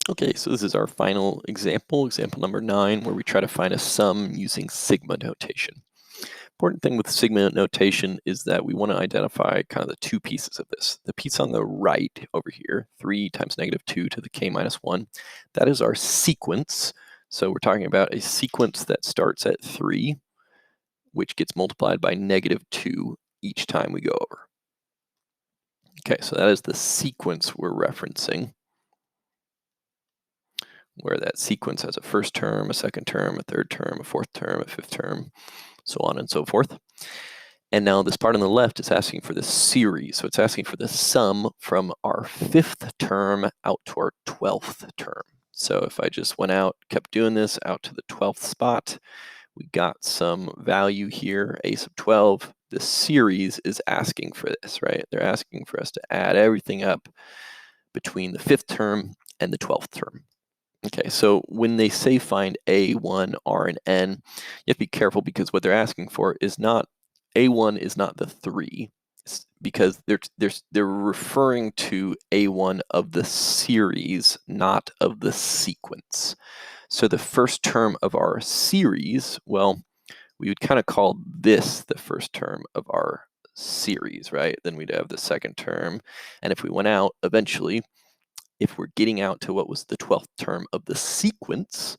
Okay, so this is our final example, example number 9, where we try to find a sum using sigma notation. Important thing with sigma notation is that we want to identify kind of the two pieces of this. The piece on the right over here, 3 times negative 2 to the k minus 1, that is our sequence. So we're talking about a sequence that starts at 3, which gets multiplied by negative 2 each time we go over. Okay, so that is the sequence we're referencing, where that sequence has a first term, a second term, a third term, a fourth term, a fifth term, so on and so forth. And now this part on the left is asking for the series. So it's asking for the sum from our 5th term out to our 12th term. So if I just went out, kept doing this out to the 12th spot, we got some value here, a sub 12. The series is asking for this, right? They're asking for us to add everything up between the 5th term and the 12th term. Okay, so when they say find A1, R, and N, you have to be careful because what they're asking for is not, A1 is not the 3, because they're referring to A1 of the series, not of the sequence. So the first term of our series, well, we would kind of call this the first term of our series, right? Then we'd have the second term, and if we went out, eventually, if we're getting out to what was the 12th term of the sequence,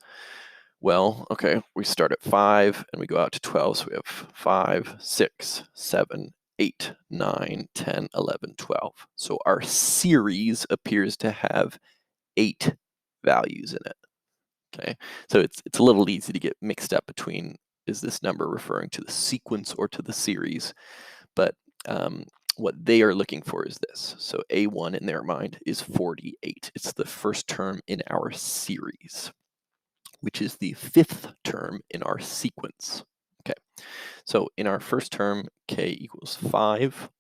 well, okay, we start at 5 and we go out to 12. So we have 5, 6, 7, 8, 9, 10, 11, 12. So our series appears to have 8 values in it. Okay, so it's a little easy to get mixed up between, is this number referring to the sequence or to the series? But what they are looking for is this. So A1 in their mind is 48. It's the first term in our series, which is the 5th term in our sequence. Okay, so in our first term, k equals 5.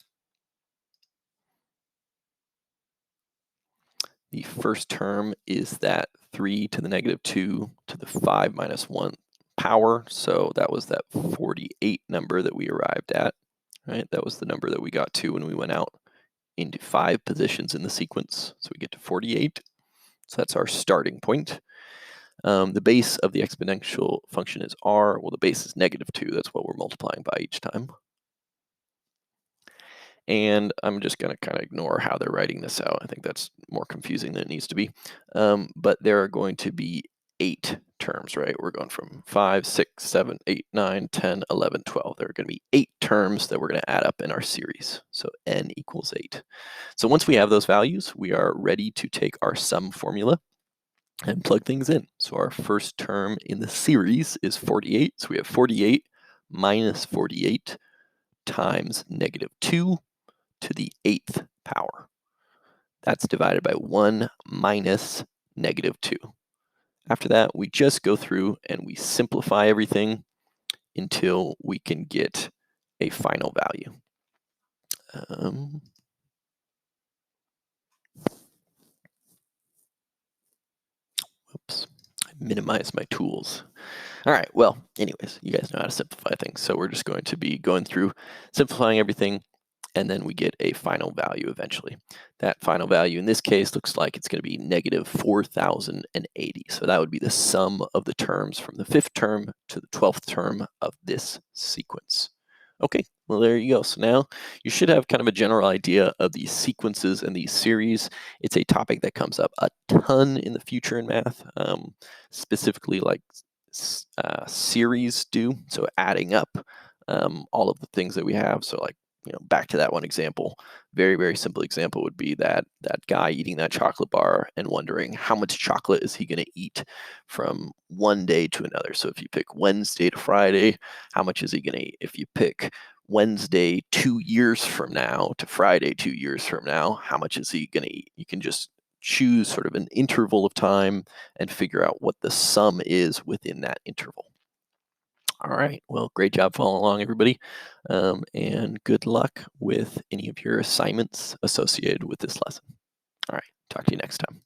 The first term is that 3 to the negative 2 to the 5 minus 1 power. So that was that 48 number that we arrived at, right? That was the number that we got to when we went out into 5 positions in the sequence. So we get to 48. So that's our starting point. The base of the exponential function is r. Well, the base is negative 2. That's what we're multiplying by each time. And I'm just going to kind of ignore how they're writing this out. I think that's more confusing than it needs to be. But there are going to be 8 terms, right? We're going from 5, 6, 7, 8, 9, 10, 11, 12. There are going to be 8 terms that we're going to add up in our series. So n equals 8. So once we have those values, we are ready to take our sum formula and plug things in. So our first term in the series is 48. So we have 48 minus 48 times negative 2 to the 8th power. That's divided by 1 minus negative 2. After that, we just go through and we simplify everything until we can get a final value. Whoops, I minimize my tools. All right, well, anyways, you guys know how to simplify things. So we're just going to be going through simplifying everything, and then we get a final value eventually. That final value in this case looks like it's going to be negative 4,080. So that would be the sum of the terms from the 5th term to the 12th term of this sequence. Okay, well, there you go. So now you should have kind of a general idea of these sequences and these series. It's a topic that comes up a ton in the future in math, specifically like series do. So adding up all of the things that we have. So like, back to that one example, very, very simple example would be that guy eating that chocolate bar and wondering how much chocolate is he going to eat from one day to another. So if you pick Wednesday to Friday, how much is he going to eat? If you pick Wednesday 2 years from now to Friday 2 years from now, how much is he going to eat? You can just choose sort of an interval of time and figure out what the sum is within that interval. All right, well, great job following along, everybody, and good luck with any of your assignments associated with this lesson. All right, talk to you next time.